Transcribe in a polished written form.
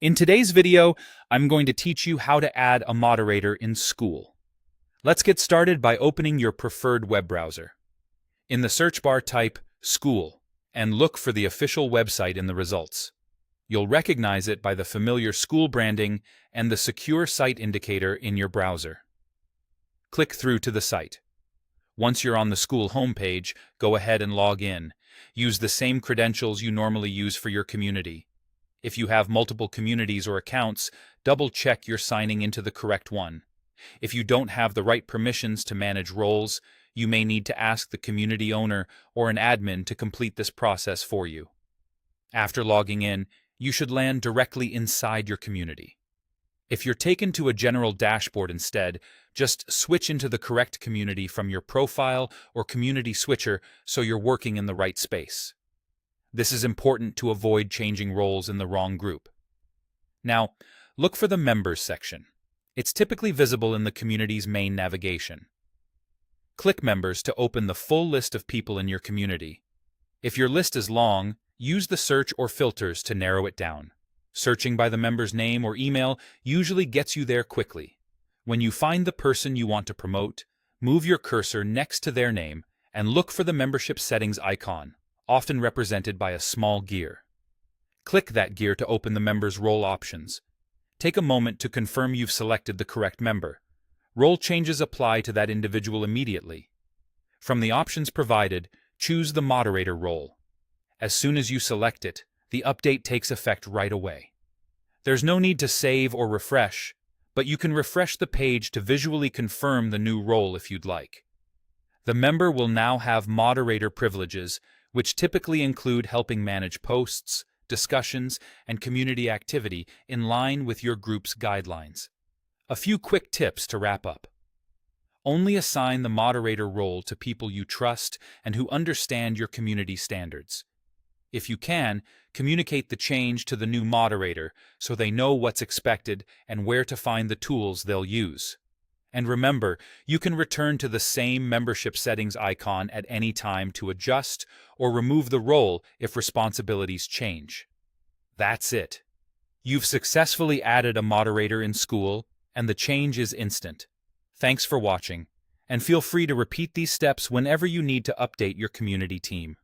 In today's video, I'm going to teach you how to add a moderator in Skool. Let's get started by opening your preferred web browser. In the search bar, type Skool and look for the official website in the results. You'll recognize it by the familiar Skool branding and the secure site indicator in your browser. Click through to the site. Once you're on the Skool homepage, go ahead and log in. Use the same credentials you normally use for your community. If you have multiple communities or accounts, double-check you're signing into the correct one. If you don't have the right permissions to manage roles, you may need to ask the community owner or an admin to complete this process for you. After logging in, you should land directly inside your community. If you're taken to a general dashboard instead, just switch into the correct community from your profile or community switcher so you're working in the right space. This is important to avoid changing roles in the wrong group. Now, look for the Members section. It's typically visible in the community's main navigation. Click Members to open the full list of people in your community. If your list is long, use the search or filters to narrow it down. Searching by the member's name or email usually gets you there quickly. When you find the person you want to promote, move your cursor next to their name and look for the membership settings icon, often represented by a small gear. Click that gear to open the member's role options. Take a moment to confirm you've selected the correct member. Role changes apply to that individual immediately. From the options provided, choose the moderator role. As soon as you select it, the update takes effect right away. There's no need to save or refresh, but you can refresh the page to visually confirm the new role if you'd like. The member will now have moderator privileges, which typically include helping manage posts, discussions, and community activity in line with your group's guidelines. A few quick tips to wrap up. Only assign the moderator role to people you trust and who understand your community standards. If you can, communicate the change to the new moderator so they know what's expected and where to find the tools they'll use. And remember, you can return to the same membership settings icon at any time to adjust or remove the role if responsibilities change. That's it. You've successfully added a moderator in Skool, and the change is instant. Thanks for watching, and feel free to repeat these steps whenever you need to update your community team.